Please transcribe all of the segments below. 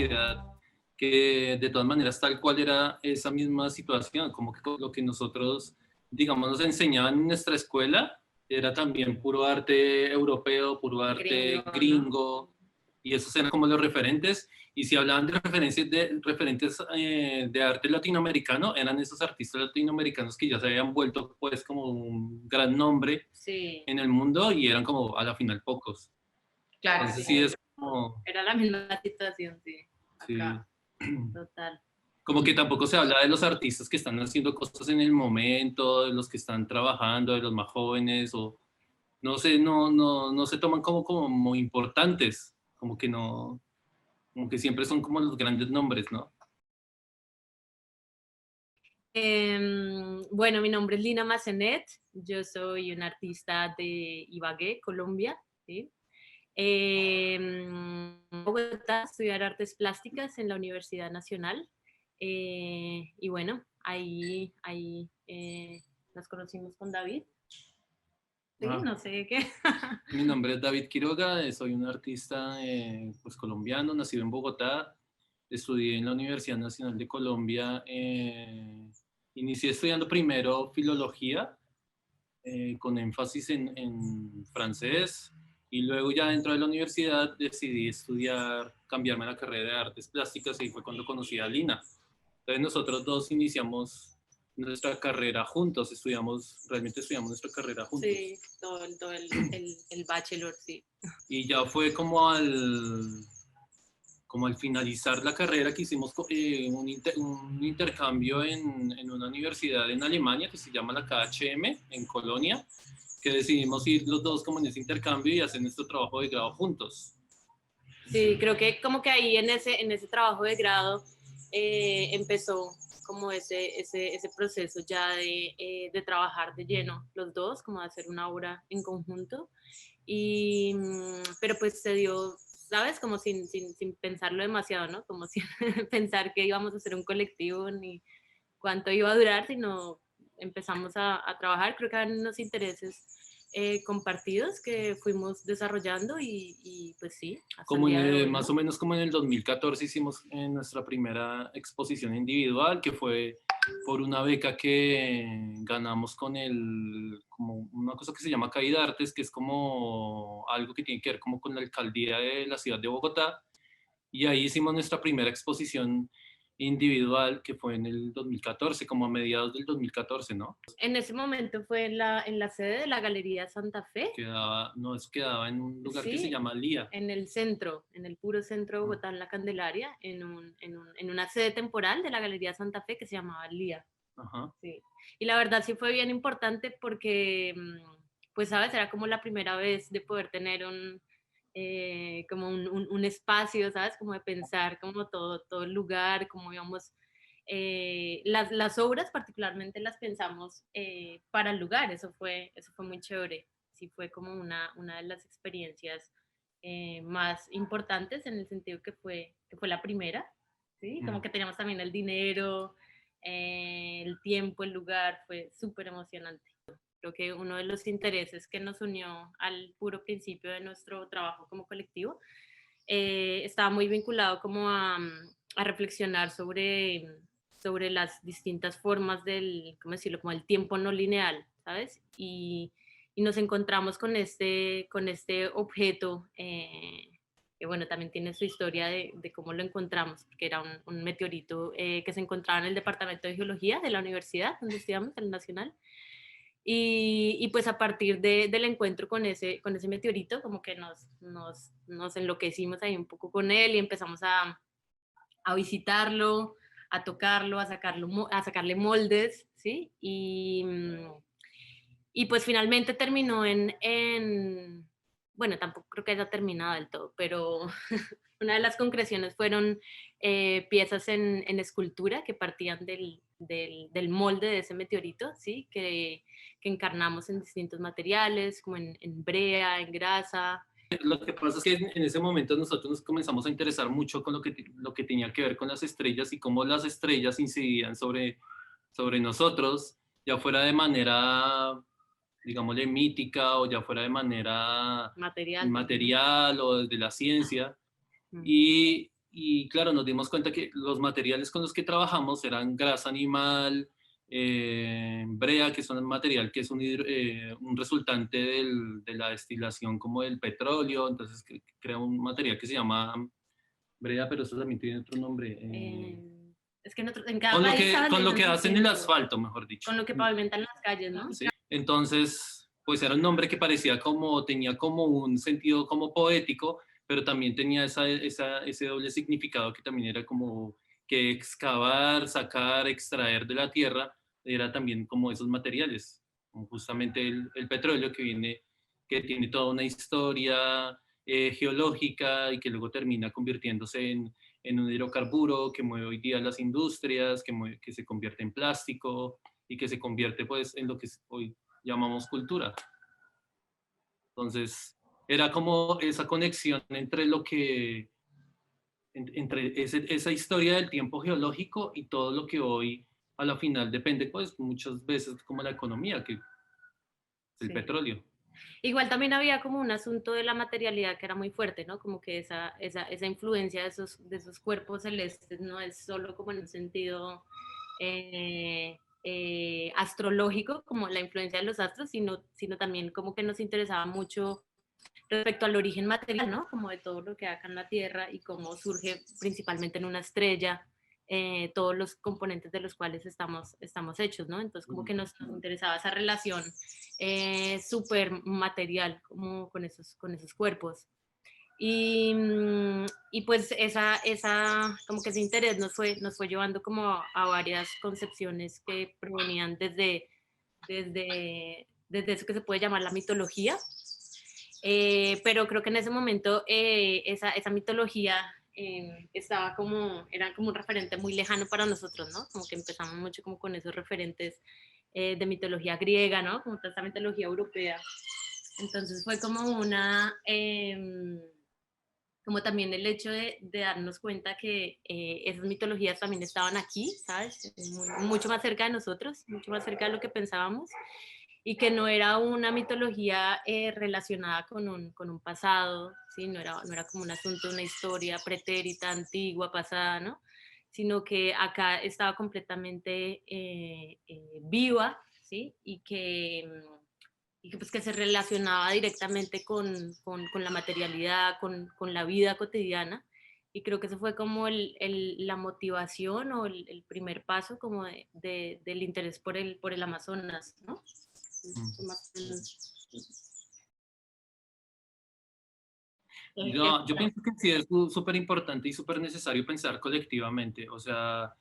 universidad, que de todas maneras tal cual era esa misma situación, como que lo que nosotros, digamos, nos enseñaban en nuestra escuela era también puro arte europeo, puro arte gringo, ¿no? Y esos eran como los referentes. Y si hablaban de referentes de arte latinoamericano, eran esos artistas latinoamericanos que ya se habían vuelto pues como un gran nombre en el mundo y eran como a la final pocos. Claro, Entonces sí es como... Era la misma situación, sí. Acá. Sí. Total. Como que tampoco se habla de los artistas que están haciendo cosas en el momento, de los que están trabajando, de los más jóvenes, o no sé, no se toman como muy importantes, como que no, como que siempre son como los grandes nombres, ¿no? Bueno, mi nombre es Lina Macenet, yo soy una artista de Ibagué, Colombia, ¿sí? Bogotá, estudiar artes plásticas en la Universidad Nacional. Y bueno, ahí nos conocimos con David. Sí, no sé qué. Mi nombre es David Quiroga, soy un artista pues, colombiano, nacido en Bogotá. Estudié en la Universidad Nacional de Colombia. Inicié estudiando primero filología, con énfasis en francés, y luego ya dentro de la universidad decidí estudiar, cambiarme a la carrera de artes plásticas, y fue cuando conocí a Lina. Entonces nosotros dos iniciamos nuestra carrera juntos, realmente estudiamos nuestra carrera juntos. Sí, todo el bachelor, sí. Y ya fue como al finalizar la carrera que hicimos un intercambio en una universidad en Alemania que se llama la KHM, en Colonia, que decidimos ir los dos como en ese intercambio y hacer nuestro trabajo de grado juntos. Sí, creo que como que ahí en ese trabajo de grado empezó como ese proceso ya de trabajar de lleno los dos, como de hacer una obra en conjunto. Pero pues se dio, ¿sabes? Como sin pensarlo demasiado, ¿no? Como sin pensar que íbamos a hacer un colectivo ni cuánto iba a durar, sino empezamos a trabajar. Creo que eran unos intereses compartidos que fuimos desarrollando y pues sí, hasta Como el día de hoy, ¿no? más o menos como en el 2014 hicimos nuestra primera exposición individual, que fue por una beca que ganamos como una cosa que se llama Caída Artes, que es como algo que tiene que ver como con la alcaldía de la ciudad de Bogotá, y ahí hicimos nuestra primera exposición individual, que fue en el 2014, como a mediados del 2014, ¿no? En ese momento fue en la sede de la Galería Santa Fe. Quedaba en un lugar que se llama Lía. En el centro, en el puro centro de Bogotá, en la Candelaria, en una sede temporal de la Galería Santa Fe que se llamaba Lía. Ajá. Sí. Y la verdad sí fue bien importante porque, pues, sabes, era como la primera vez de poder tener como un espacio, ¿sabes? Como de pensar como todo el lugar, cómo íbamos. Las obras particularmente las pensamos para el lugar, eso fue muy chévere. Sí fue como una de las experiencias más importantes en el sentido que fue la primera, ¿sí? Como que teníamos también el dinero, el tiempo, el lugar, fue súper emocionante. Creo que uno de los intereses que nos unió al puro principio de nuestro trabajo como colectivo estaba muy vinculado como a reflexionar sobre las distintas formas ¿cómo decirlo? Como el tiempo no lineal, ¿sabes? Y nos encontramos con este objeto que bueno, también tiene su historia de cómo lo encontramos, porque era un meteorito que se encontraba en el Departamento de Geología de la universidad donde estudiamos, en el Nacional. Y pues a partir del encuentro con ese meteorito, como que nos enloquecimos ahí un poco con él y empezamos a visitarlo, a tocarlo, a sacarle moldes, ¿sí? Y pues finalmente terminó bueno, tampoco creo que haya terminado del todo, pero una de las concreciones fueron piezas en escultura que partían del molde de ese meteorito, ¿sí? Que encarnamos en distintos materiales, como en brea, en grasa. Lo que pasa es que en ese momento nosotros nos comenzamos a interesar mucho con lo que tenía que ver con las estrellas y cómo las estrellas incidían sobre nosotros, ya fuera de manera, digámosle, mítica, o ya fuera de manera Material material o desde la ciencia. también. Y y claro, nos dimos cuenta que los materiales con los que trabajamos eran grasa animal, brea, que son un material que es un resultante de la destilación como del petróleo, entonces crea un material que se llama brea, pero eso también tiene otro nombre. Es que en cada país Con lo que hacen el distinto, asfalto, mejor dicho. con lo que pavimentan las calles, ¿no? Sí. Entonces, pues era un nombre que parecía como, tenía como un sentido como poético, pero también tenía ese doble significado que también era como que excavar, sacar, extraer de la tierra, era también como esos materiales, como justamente el petróleo que tiene toda una historia geológica y que luego termina convirtiéndose en un hidrocarburo que mueve hoy día las industrias, que se convierte en plástico y que se convierte pues en lo que hoy llamamos cultura. Entonces, era como esa conexión entre lo que, entre esa historia del tiempo geológico y todo lo que hoy a la final depende pues muchas veces como la economía, que es el petróleo. Igual también había como un asunto de la materialidad que era muy fuerte, ¿no? Como que esa influencia de esos cuerpos celestes no es solo como en un sentido astrológico, como la influencia de los astros, sino también como que nos interesaba mucho respecto al origen material, ¿no? Como de todo lo que hay acá en la Tierra y cómo surge principalmente en una estrella, todos los componentes de los cuales estamos hechos, ¿no? Entonces como que nos interesaba esa relación súper material como con esos cuerpos. Y pues como que ese interés nos fue llevando como a varias concepciones que provenían desde eso que se puede llamar la mitología, pero creo que en ese momento esa mitología era como un referente muy lejano para nosotros, ¿no? Como que empezamos mucho como con esos referentes de mitología griega, ¿no? Como toda esta mitología europea. Entonces fue como como también el hecho de darnos cuenta que esas mitologías también estaban aquí, ¿sabes? Mucho más cerca de nosotros, mucho más cerca de lo que pensábamos, y que no era una mitología relacionada con un pasado, ¿sí? No era como un asunto, una historia pretérita, antigua, pasada, ¿no? Sino que acá estaba completamente viva, ¿sí? Pues que se relacionaba directamente con la materialidad, con la vida cotidiana. Y creo que eso fue como la motivación o el primer paso como del interés por el Amazonas, ¿no? No, yo pienso que sí es súper importante y súper necesario pensar colectivamente. O sea,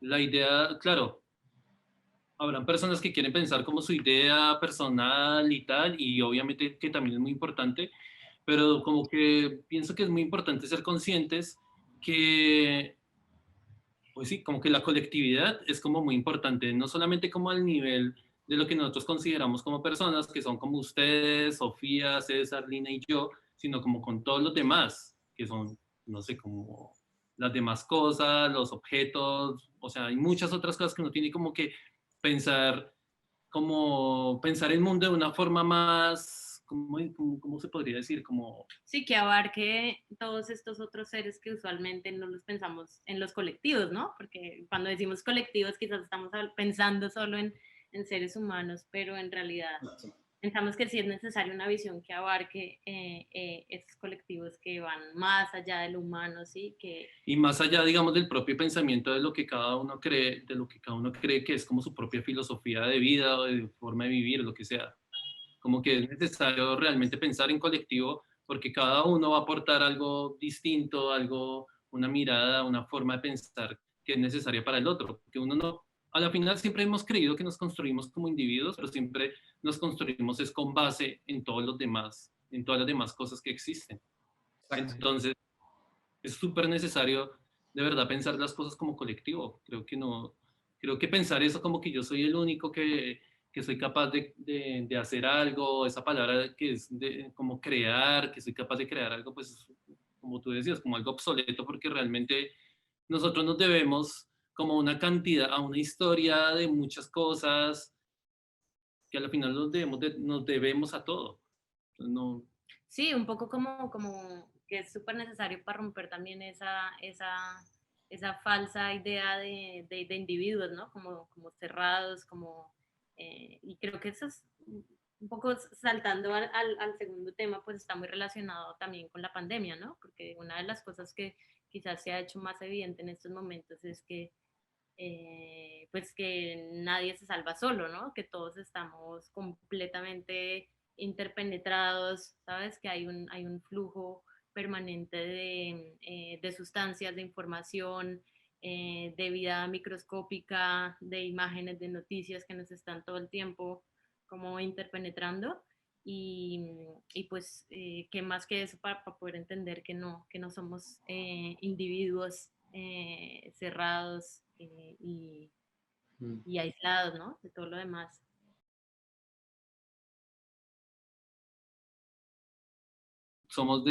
la idea, claro, habrán personas que quieren pensar como su idea personal y tal, y obviamente que también es muy importante, pero como que pienso que es muy importante ser conscientes que, pues sí, como que la colectividad es como muy importante, no solamente como al nivel de lo que nosotros consideramos como personas, que son como ustedes, Sofía, César, Lina y yo, sino como con todos los demás, que son, no sé, como las demás cosas, los objetos, o sea, hay muchas otras cosas que uno tiene como que pensar, como pensar el mundo de una forma más, ¿cómo se podría decir? Como... Sí, que abarque todos estos otros seres que usualmente no los pensamos en los colectivos, ¿no? Porque cuando decimos colectivos quizás estamos pensando solo en seres humanos, pero en realidad pensamos que sí es necesaria una visión que abarque estos colectivos que van más allá de lo humano, ¿sí? Y más allá, digamos, del propio pensamiento de lo que cada uno cree, de lo que cada uno cree que es como su propia filosofía de vida o de forma de vivir, lo que sea. Como que es necesario realmente pensar en colectivo porque cada uno va a aportar algo distinto, algo, una mirada, una forma de pensar que es necesaria para el otro. Porque uno no, a la final siempre hemos creído que nos construimos como individuos, pero siempre nos construimos es con base en todos los demás, en todas las demás cosas que existen. Entonces, es súper necesario de verdad pensar las cosas como colectivo. Creo que no, creo que pensar eso como que yo soy el único que soy capaz de hacer algo, esa palabra que es como crear, que soy capaz de crear algo, pues como tú decías, como algo obsoleto, porque realmente nosotros nos debemos como una cantidad, a una historia de muchas cosas que al final nos debemos a todo. Entonces, no, Sí, un poco como que es súper necesario para romper también esa falsa idea de individuos, ¿no? Como cerrados, y creo que eso es un poco saltando al segundo tema, pues está muy relacionado también con la pandemia, ¿no? Porque una de las cosas que quizás se ha hecho más evidente en estos momentos es que pues que nadie se salva solo, ¿no? Que todos estamos completamente interpenetrados, ¿sabes? Que hay un flujo permanente de sustancias, de información, de vida microscópica, de imágenes, de noticias que nos están todo el tiempo como interpenetrando. Y pues, ¿qué más que eso para poder entender que no somos individuos cerrados Mm. y aislados, ¿no? De todo lo demás. Somos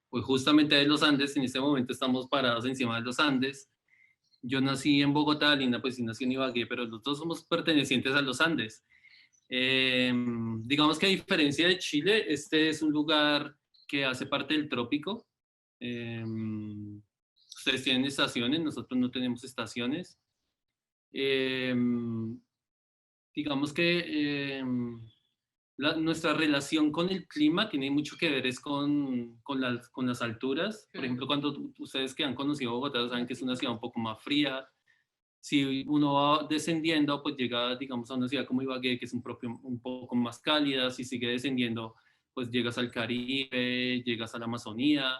pues justamente de los Andes, en este momento estamos parados encima de los Andes. Yo nací en Bogotá, Lina pues sí nació en Ibagué, pero los dos somos pertenecientes a los Andes. Digamos que a diferencia de Chile, este es un lugar que hace parte del trópico. Ustedes tienen estaciones, nosotros no tenemos estaciones. Digamos que nuestra relación con el clima tiene mucho que ver es con las alturas. Por ejemplo, cuando ustedes que han conocido Bogotá saben que es una ciudad un poco más fría. Si uno va descendiendo, pues llega, digamos, a una ciudad como Ibagué, que es un poco más cálida. Si sigue descendiendo, pues llegas al Caribe, llegas a la Amazonía,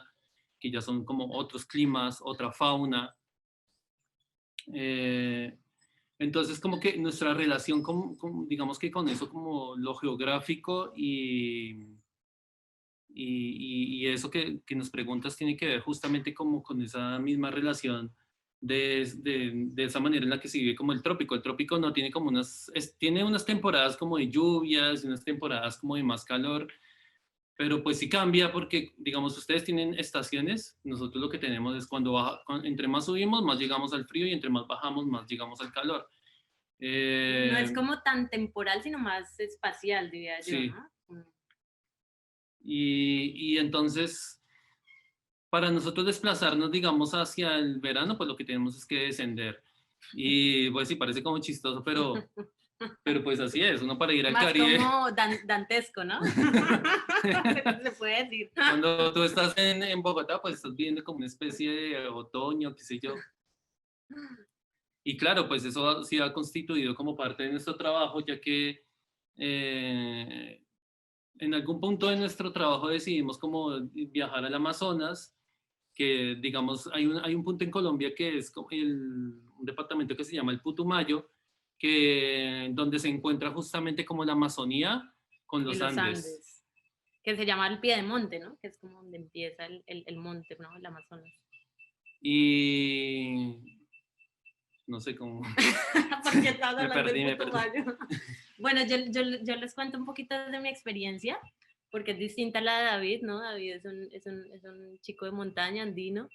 que ya son como otros climas, otra fauna. Eh, entonces, como que nuestra relación digamos que con eso, como lo geográfico y eso que nos preguntas tiene que ver justamente como con esa misma relación de esa manera en la que se vive como el trópico. El trópico no tiene como tiene unas temporadas como de lluvias y unas temporadas como de más calor, pero pues sí cambia porque, digamos, ustedes tienen estaciones, nosotros lo que tenemos es entre más subimos, más llegamos al frío y entre más bajamos, más llegamos al calor. No es Eh, como tan temporal, sino más espacial, diría yo, sí, ¿no? y entonces para nosotros desplazarnos, digamos, hacia el verano, pues lo que tenemos es que descender. Y pues sí, parece como chistoso, pero pues así es, uno para ir al Más Caribe. como dantesco, ¿no? Se puede decir. Cuando tú estás en Bogotá, pues estás viendo como una especie de otoño, qué sé yo. Y claro, pues eso sí ha constituido como parte de nuestro trabajo, ya que eh, en algún punto de nuestro trabajo decidimos como viajar al Amazonas, que digamos, hay un punto en Colombia que es un departamento que se llama el Putumayo, donde se encuentra justamente como la Amazonía con Y los los Andes. Andes, que se llama el Piedemonte, ¿no? Que es como donde empieza el monte, ¿no? El Amazonas. Y no sé cómo, Porque estabas me hablando del perdí, me perdí. Putumayo. Bueno, yo les cuento un poquito de mi experiencia, porque es distinta a la de David, ¿no? David es un chico de montaña andino.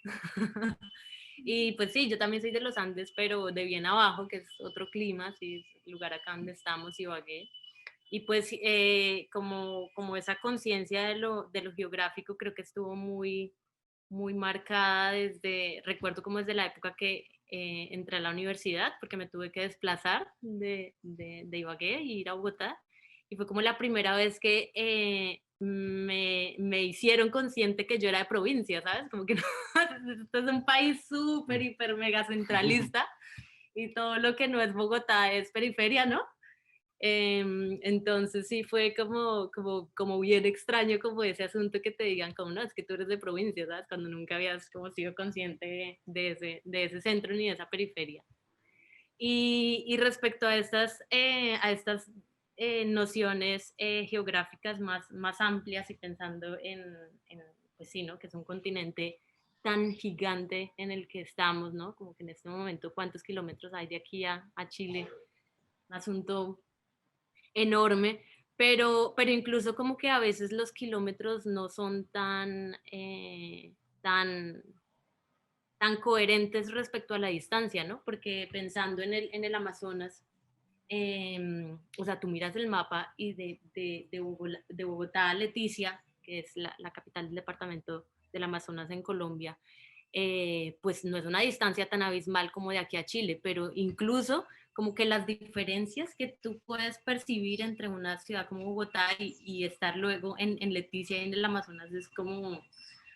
Y pues sí, yo también soy de los Andes, pero de bien abajo, que es otro clima, sí, es el lugar acá donde estamos, Ibagué. Y pues como esa conciencia de lo geográfico creo que estuvo muy marcada recuerdo como desde la época que entré a la universidad, porque me tuve que desplazar de Ibagué e ir a Bogotá. Y fue como la primera vez que me hicieron consciente que yo era de provincia, ¿sabes? Como que no, esto es un país súper, hiper, mega centralista y todo lo que no es Bogotá es periferia, ¿no? Entonces sí fue como bien extraño como ese asunto que te digan como no, es que tú eres de provincia, ¿sabes? Cuando nunca habías como sido consciente de ese centro ni de esa periferia. Y respecto a estas nociones geográficas más amplias y pensando pues sí, ¿no? Que es un continente tan gigante en el que estamos, ¿no? Como que en este momento, ¿cuántos kilómetros hay de aquí a Chile? Un asunto enorme, pero incluso como que a veces los kilómetros no son tan, tan coherentes respecto a la distancia, ¿no? Porque pensando en el Amazonas, o sea, tú miras el mapa y de Bogotá a Leticia, que es la capital del departamento del Amazonas en Colombia, pues no es una distancia tan abismal como de aquí a Chile, pero incluso como que las diferencias que tú puedes percibir entre una ciudad como Bogotá y estar luego en Leticia y en el Amazonas es como,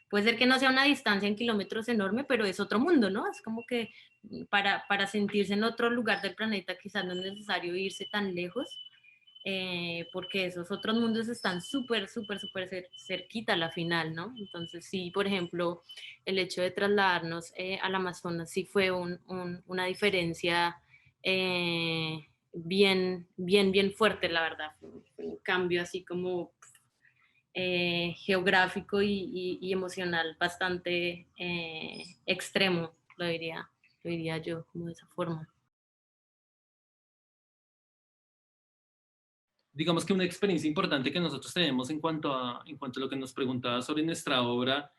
puede ser que no sea una distancia en kilómetros enorme, pero es otro mundo, ¿no? Es como que para sentirse en otro lugar del planeta quizás no es necesario irse tan lejos, porque esos otros mundos están súper, súper, súper cerquita a la final, ¿no? Entonces sí, por ejemplo, el hecho de trasladarnos al Amazonas sí fue una diferencia bien fuerte, la verdad. Fue un cambio así como geográfico y emocional bastante extremo, lo diría yo, como de esa forma. Digamos que una experiencia importante que nosotros tenemos en cuanto a lo que nos preguntaba sobre nuestra obra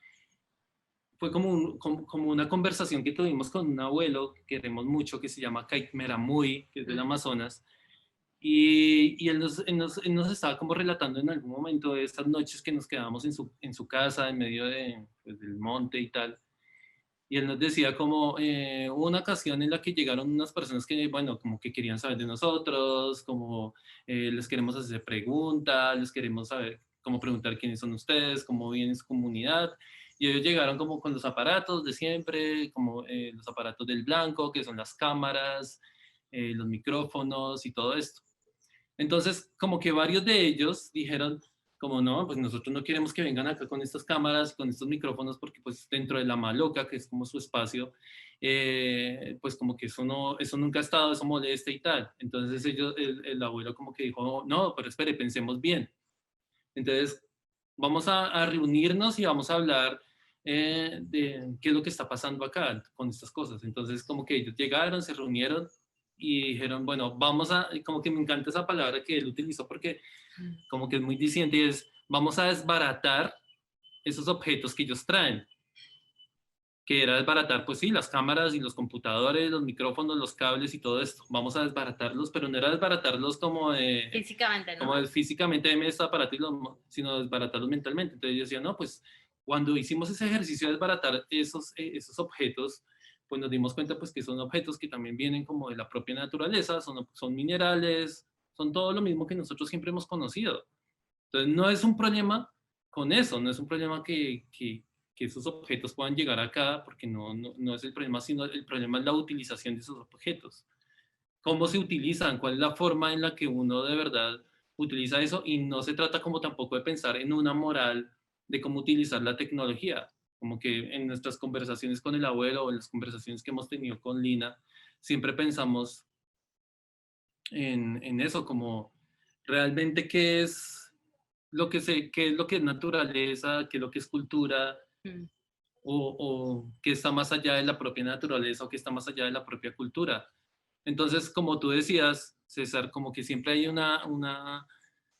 fue como una conversación que tuvimos con un abuelo que queremos mucho, que se llama Kait Meramui, que es del Amazonas, y él nos estaba como relatando en algún momento de estas noches que nos quedábamos en su casa, en medio de, pues, del monte y tal, y él nos decía como hubo una ocasión en la que llegaron unas personas que, bueno, como que querían saber de nosotros, como les queremos hacer preguntas, les queremos saber, como preguntar quiénes son ustedes, cómo viene su comunidad. Y ellos llegaron como con los aparatos de siempre, como los aparatos del blanco, que son las cámaras, los micrófonos y todo esto. Entonces, como que varios de ellos dijeron, como no, pues nosotros no queremos que vengan acá con estas cámaras, con estos micrófonos, porque pues dentro de la maloca, que es como su espacio, pues como que eso, no, eso nunca ha estado, eso molesta y tal. Entonces ellos, el abuelo como que dijo, no, pero espere, pensemos bien. Entonces, vamos a reunirnos y vamos a hablar de qué es lo que está pasando acá con estas cosas. Entonces, como que ellos llegaron, se reunieron y dijeron, bueno, vamos a, como que me encanta esa palabra que él utilizó porque como que es muy diciente y es, vamos a desbaratar esos objetos que ellos traen, que era desbaratar, pues sí, las cámaras y los computadores, los micrófonos, los cables y todo esto. Vamos a desbaratarlos, pero no era desbaratarlos como de, Físicamente, ¿no? como de físicamente de este aparato, sino desbaratarlos mentalmente. Entonces yo decía, no, pues cuando hicimos ese ejercicio de desbaratar esos objetos, pues nos dimos cuenta pues que son objetos que también vienen como de la propia naturaleza, son minerales, son todo lo mismo que nosotros siempre hemos conocido. Entonces, no es un problema con eso, no es un problema que esos objetos puedan llegar acá, porque no es el problema, sino el problema es la utilización de esos objetos. ¿Cómo se utilizan? ¿Cuál es la forma en la que uno de verdad utiliza eso? Y no se trata como tampoco de pensar en una moral de cómo utilizar la tecnología. Como que en nuestras conversaciones con el abuelo o en las conversaciones que hemos tenido con Lina, siempre pensamos en eso, como realmente qué es lo que es naturaleza, qué es lo que es cultura, Mm. o qué está más allá de la propia naturaleza o qué está más allá de la propia cultura. Entonces, como tú decías, César, como que siempre hay una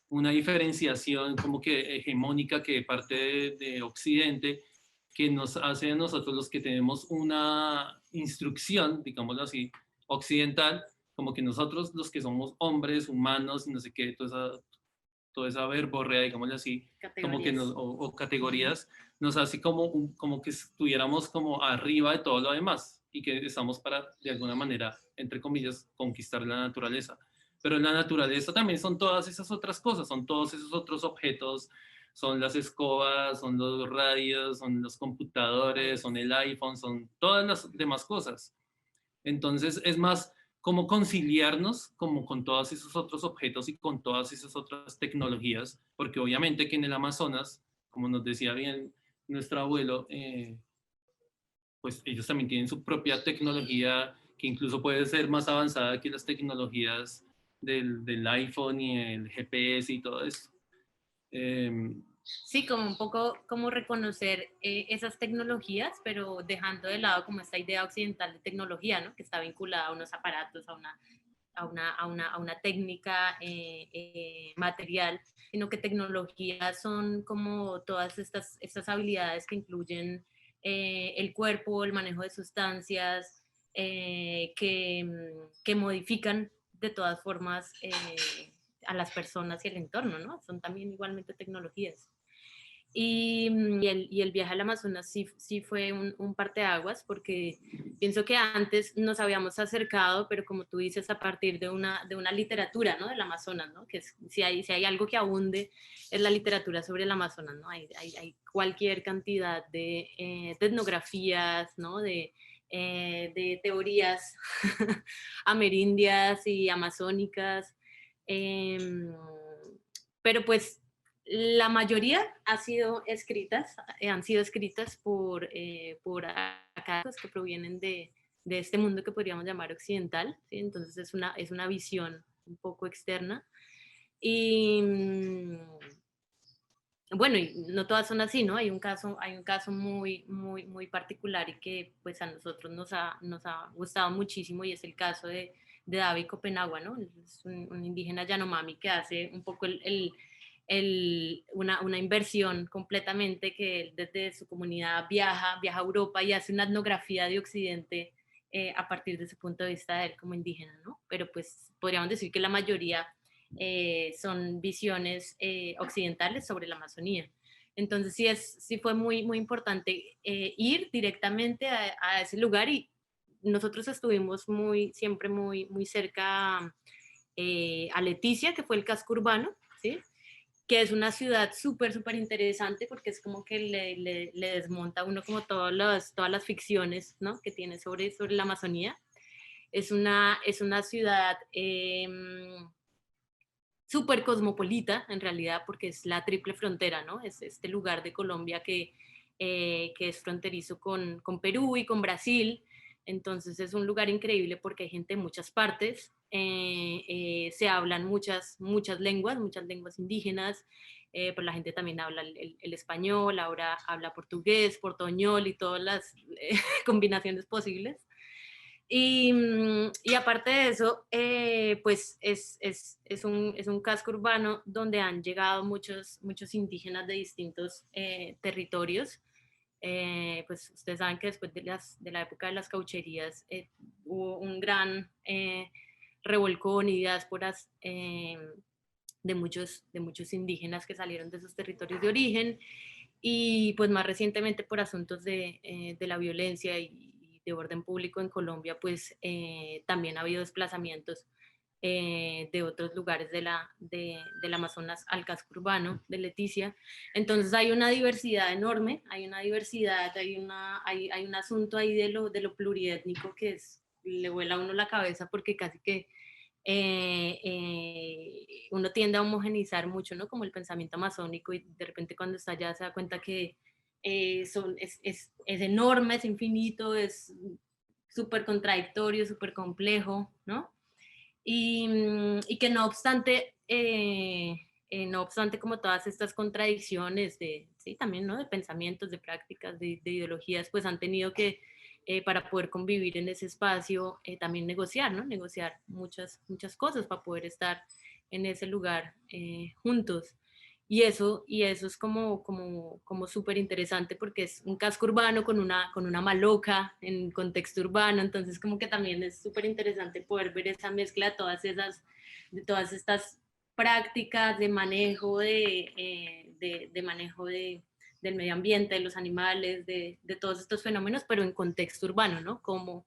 diferenciación como que hegemónica que parte de Occidente que nos hace a nosotros los que tenemos una instrucción, digámoslo así, occidental, como que nosotros los que somos hombres, humanos, y no sé qué, toda esa verborrea, digámoslo así, como que Categorías. o categorías, nos hace como, como que estuviéramos como arriba de todo lo demás y que estamos para, de alguna manera, entre comillas, conquistar la naturaleza. Pero en la naturaleza también son todas esas otras cosas, son todos esos otros objetos, son las escobas, son los radios, son los computadores, son el iPhone, son todas las demás cosas. Entonces es más como conciliarnos como con todos esos otros objetos y con todas esas otras tecnologías, porque obviamente que en el Amazonas, como nos decía bien nuestro abuelo, pues ellos también tienen su propia tecnología que incluso puede ser más avanzada que las tecnologías del iPhone y el GPS y todo eso. Eh, Sí, como un poco como reconocer esas tecnologías, pero dejando de lado como esta idea occidental de tecnología, ¿no? Que está vinculada a unos aparatos, a una técnica material, sino que tecnología son como todas estas habilidades que incluyen el cuerpo, el manejo de sustancias, que modifican de todas formas a las personas y el entorno, ¿no? Son también igualmente tecnologías. Y el viaje al Amazonas sí fue un parteaguas, porque pienso que antes nos habíamos acercado, pero como tú dices, a partir de una literatura, ¿no? Del Amazonas, ¿no? Que si hay algo que abunde es la literatura sobre el Amazonas, ¿no? Hay cualquier cantidad de etnografías, ¿no? De teorías amerindias y amazónicas, pero pues la mayoría han sido escritas por académicos que provienen de este mundo que podríamos llamar occidental, ¿sí? Entonces es una visión un poco externa. Y bueno, y no todas son así, ¿no? Hay un caso muy particular y que pues a nosotros nos ha gustado muchísimo, y es el caso de David Copenagua, ¿no? Es un indígena Yanomami que hace un poco una inversión completamente, que él desde su comunidad viaja a Europa y hace una etnografía de Occidente a partir de su punto de vista de él como indígena, ¿no? Pero pues podríamos decir que la mayoría son visiones occidentales sobre la Amazonía. Entonces sí fue muy importante ir directamente a ese lugar, y nosotros estuvimos siempre muy cerca a Leticia, que fue el casco urbano, ¿sí? Que es una ciudad súper interesante, porque es como que le desmonta a uno como todas las ficciones, ¿no? Que tiene sobre la Amazonía. Es una ciudad súper cosmopolita, en realidad, porque es la triple frontera, ¿no? Es este lugar de Colombia que es fronterizo con Perú y con Brasil. Entonces es un lugar increíble porque hay gente de muchas partes, se hablan muchas lenguas indígenas, pero la gente también habla el español, ahora habla portugués, portoñol y todas las combinaciones posibles. Y aparte de eso, pues es un casco urbano donde han llegado muchos indígenas de distintos territorios. Pues ustedes saben que después de la época de las caucherías hubo un gran revolcón y diásporas de muchos indígenas que salieron de esos territorios de origen, y pues más recientemente por asuntos de la violencia y de orden público en Colombia, pues también ha habido desplazamientos de otros lugares del Amazonas al casco urbano de Leticia. Entonces hay una diversidad enorme, hay un asunto ahí de lo pluriétnico que le vuela a uno la cabeza, porque casi que uno tiende a homogenizar mucho, ¿no? Como el pensamiento amazónico, y de repente cuando está allá se da cuenta que es enorme, es infinito, es súper contradictorio, súper complejo, ¿no? Y que no obstante como todas estas contradicciones sí, también, ¿no? De pensamientos, de prácticas, de ideologías, pues han tenido que, para poder convivir en ese espacio, también negociar, ¿no? Negociar muchas cosas para poder estar en ese lugar juntos. Y eso es como súper interesante, porque es un casco urbano con una maloca en contexto urbano. Entonces como que también es súper interesante poder ver esa mezcla de todas estas prácticas de manejo del medio ambiente, de los animales, de todos estos fenómenos, pero en contexto urbano, ¿no? Como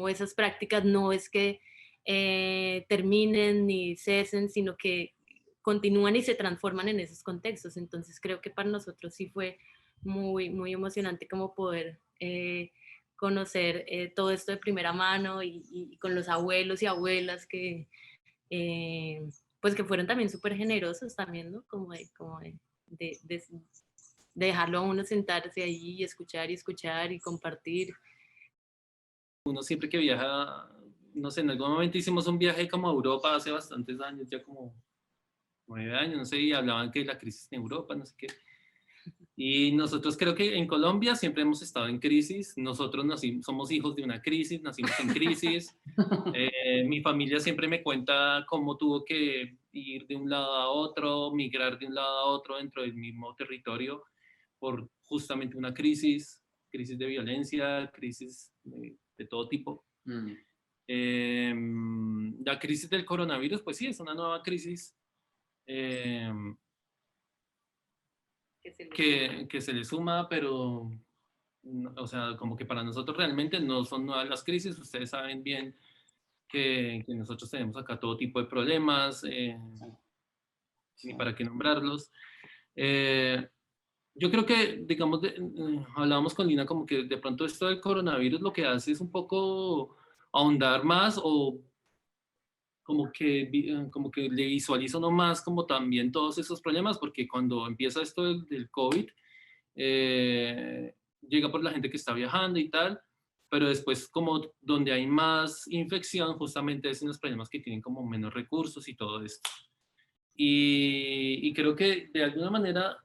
esas prácticas no es que terminen ni cesen, sino que continúan y se transforman en esos contextos. Entonces creo que para nosotros sí fue muy emocionante como poder conocer todo esto de primera mano, y con los abuelos y abuelas que pues que fueron también súper generosos también, ¿no? Como de dejarlo a uno sentarse ahí y escuchar y compartir. Uno siempre que viaja, no sé, en algún momento hicimos un viaje como a Europa hace bastantes años, ya como 9 años, no sé, y hablaban que la crisis en Europa, no sé qué. Y nosotros creo que en Colombia siempre hemos estado en crisis. Nosotros somos hijos de una crisis, nacimos en crisis. Mi familia siempre me cuenta cómo tuvo que ir de un lado a otro, migrar de un lado a otro dentro del mismo territorio por justamente una crisis de violencia, crisis de todo tipo. La crisis del coronavirus, pues sí, es una nueva crisis eh, que se le suma, pero, o sea, como que para nosotros realmente no son nuevas las crisis. Ustedes saben bien que nosotros tenemos acá todo tipo de problemas, ni para qué nombrarlos. Eh, yo creo que, digamos, hablábamos con Lina como que de pronto esto del coronavirus lo que hace es un poco ahondar más o como que le visualizo nomás como también todos esos problemas, porque cuando empieza esto del COVID, eh, llega por la gente que está viajando y tal, pero después como donde hay más infección justamente es en los problemas que tienen como menos recursos y todo esto. Y creo que de alguna manera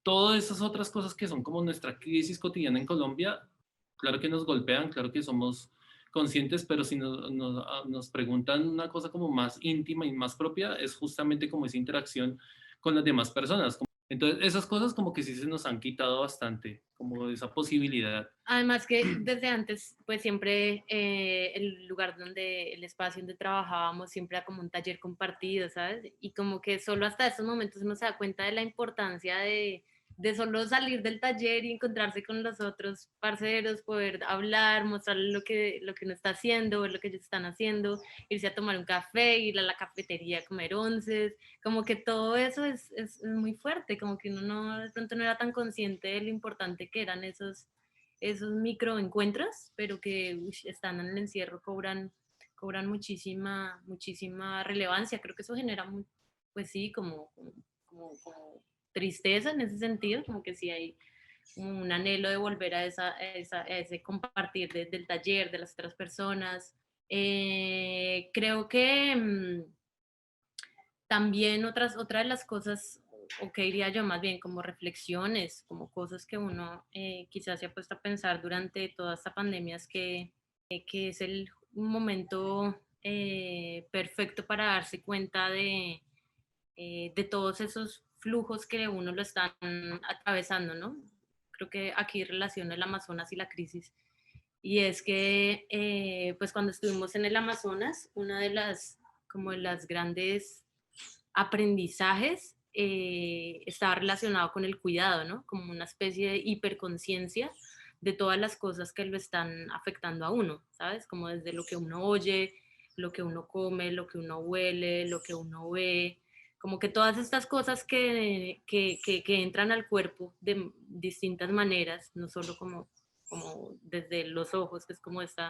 todas esas otras cosas que son como nuestra crisis cotidiana en Colombia, claro que nos golpean, claro que somos conscientes, pero si nos preguntan una cosa como más íntima y más propia, es justamente como esa interacción con las demás personas. Entonces, esas cosas como que sí se nos han quitado bastante, como esa posibilidad. Además que desde antes, pues siempre el lugar donde, el espacio donde trabajábamos siempre era como un taller compartido, ¿sabes? Y como que solo hasta esos momentos uno se da cuenta de la importancia de solo salir del taller y encontrarse con los otros parceros, poder hablar, mostrarles lo que uno está haciendo, ver lo que ellos están haciendo, irse a tomar un café, ir a la cafetería a comer onces, como que todo eso es muy fuerte, como que uno no, de pronto no era tan consciente de lo importante que eran esos microencuentros, pero que están en el encierro, cobran muchísima relevancia. Creo que eso genera, pues sí, como tristeza en ese sentido, como que sí hay un anhelo de volver a ese compartir del taller, de las otras personas. Creo que también otra de las cosas, o que diría yo más bien como reflexiones, como cosas que uno quizás se ha puesto a pensar durante toda esta pandemia, es que es el momento perfecto para darse cuenta de todos esos flujos que uno lo están atravesando, ¿no? Creo que aquí relaciona el Amazonas y la crisis. Y es que, pues cuando estuvimos en el Amazonas, una de como de las grandes aprendizajes estaba relacionado con el cuidado, ¿no? Como una especie de hiperconciencia de todas las cosas que lo están afectando a uno, ¿sabes? Como desde lo que uno oye, lo que uno come, lo que uno huele, lo que uno ve, como que todas estas cosas que entran al cuerpo de distintas maneras, no solo como desde los ojos, que es como este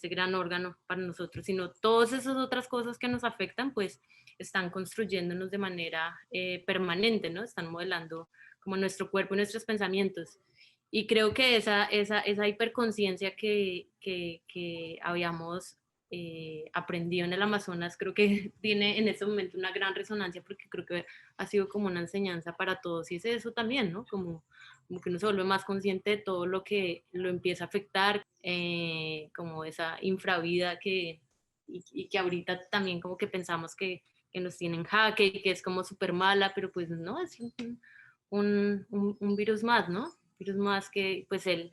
gran órgano para nosotros, sino todas esas otras cosas que nos afectan, pues están construyéndonos de manera permanente, ¿no? Están modelando como nuestro cuerpo y nuestros pensamientos. Y creo que esa hiperconciencia que habíamos aprendido en el Amazonas, creo que tiene en este momento una gran resonancia porque creo que ha sido como una enseñanza para todos y es eso también, ¿no? Como que uno se vuelve más consciente de todo lo que lo empieza a afectar, como esa infravida y que ahorita también como que pensamos que nos tienen jaque y que es como súper mala, pero pues no, es un virus más, ¿no? Virus más que pues él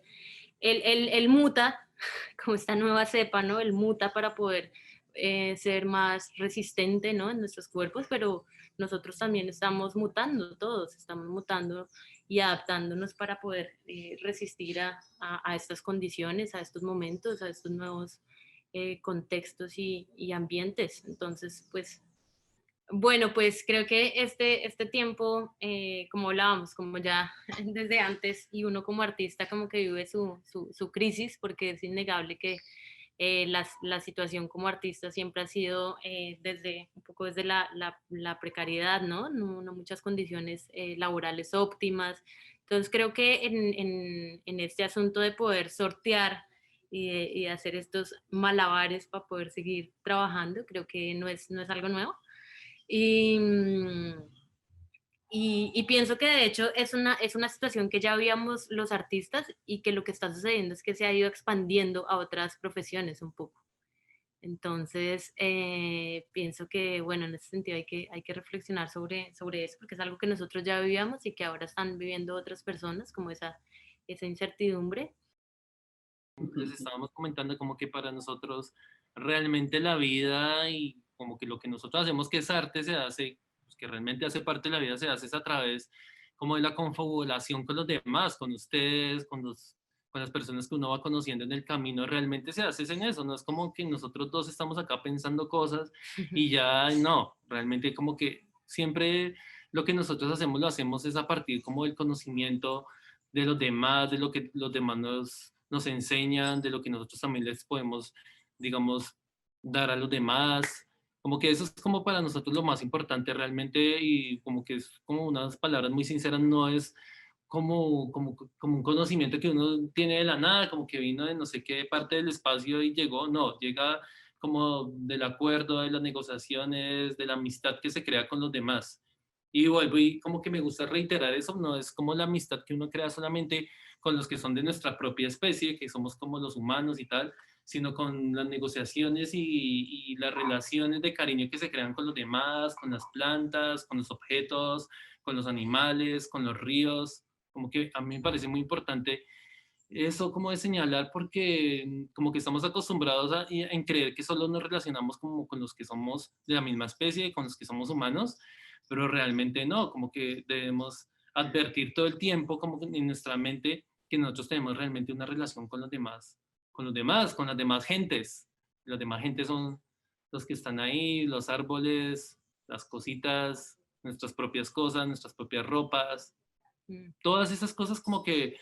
muta, como esta nueva cepa, ¿no? Él muta para poder ser más resistente, ¿no? En nuestros cuerpos, pero nosotros también estamos mutando, todos estamos mutando y adaptándonos para poder resistir a estas condiciones, a estos momentos, a estos nuevos contextos y ambientes. Entonces, pues bueno, pues creo que este tiempo, como hablábamos, como ya desde antes, y uno como artista como que vive su crisis, porque es innegable que la situación como artista siempre ha sido desde un poco desde la precariedad, ¿no? No muchas condiciones laborales óptimas. Entonces creo que en este asunto de poder sortear y de hacer estos malabares para poder seguir trabajando, creo que no es algo nuevo. Y, y pienso que de hecho es una situación que ya habíamos los artistas y que lo que está sucediendo es que se ha ido expandiendo a otras profesiones un poco. Entonces, pienso que, bueno, en ese sentido hay que reflexionar sobre eso, porque es algo que nosotros ya vivíamos y que ahora están viviendo otras personas, como esa incertidumbre. les estábamos comentando como que para nosotros realmente la vida y como que lo que nosotros hacemos que es arte se hace, pues que realmente hace parte de la vida se hace es a través como de la confabulación con los demás, con ustedes, con las personas que uno va conociendo en el camino, realmente se hace en eso, no es como que nosotros dos estamos acá pensando cosas y ya no, realmente como que siempre lo que nosotros hacemos lo hacemos es a partir como del conocimiento de los demás, de lo que los demás nos enseñan, de lo que nosotros también les podemos, digamos, dar a los demás. Como que eso es como para nosotros lo más importante realmente y como que es como unas palabras muy sinceras, no es como un conocimiento que uno tiene de la nada, como que vino de no sé qué parte del espacio y llegó, no, llega como del acuerdo, de las negociaciones, de la amistad que se crea con los demás. Y vuelvo y como que me gusta reiterar eso, no es como la amistad que uno crea solamente con los que son de nuestra propia especie, que somos como los humanos y tal, sino con las negociaciones y las relaciones de cariño que se crean con los demás, con las plantas, con los objetos, con los animales, con los ríos. Como que a mí me parece muy importante eso como de señalar porque como que estamos acostumbrados en creer que solo nos relacionamos como con los que somos de la misma especie, con los que somos humanos, pero realmente no, como que debemos advertir todo el tiempo como que en nuestra mente que nosotros tenemos realmente una relación con los demás, con los demás, con las demás gentes. Las demás gentes son los que están ahí, los árboles, las cositas, nuestras propias cosas, nuestras propias ropas, Mm. todas esas cosas como que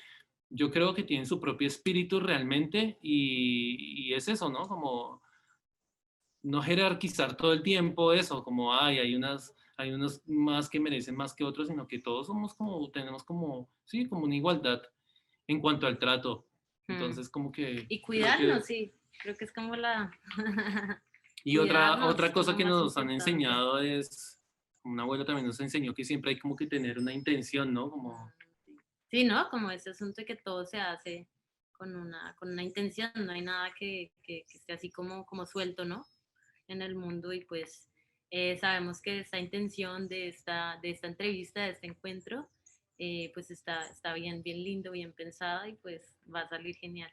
yo creo que tienen su propio espíritu realmente y es eso, ¿no? Como no jerarquizar todo el tiempo eso, como ay, hay unos más que merecen más que otros, sino que todos somos como, tenemos como, sí, como una igualdad en cuanto al trato. Mm. Entonces, como que Y creo que... cuidarnos, sí, creo que es como la Y cuidarnos otra como cosa que más nos han importante. enseñado es, una abuela también nos enseñó que siempre hay como que tener una intención, ¿no? Como Sí, ¿no? Como ese asunto de que todo se hace con una intención, no hay nada que esté así como suelto, ¿no? En el mundo y pues sabemos que esta intención de esta entrevista, de este encuentro, pues está bien, bien lindo, bien pensada y pues va a salir genial.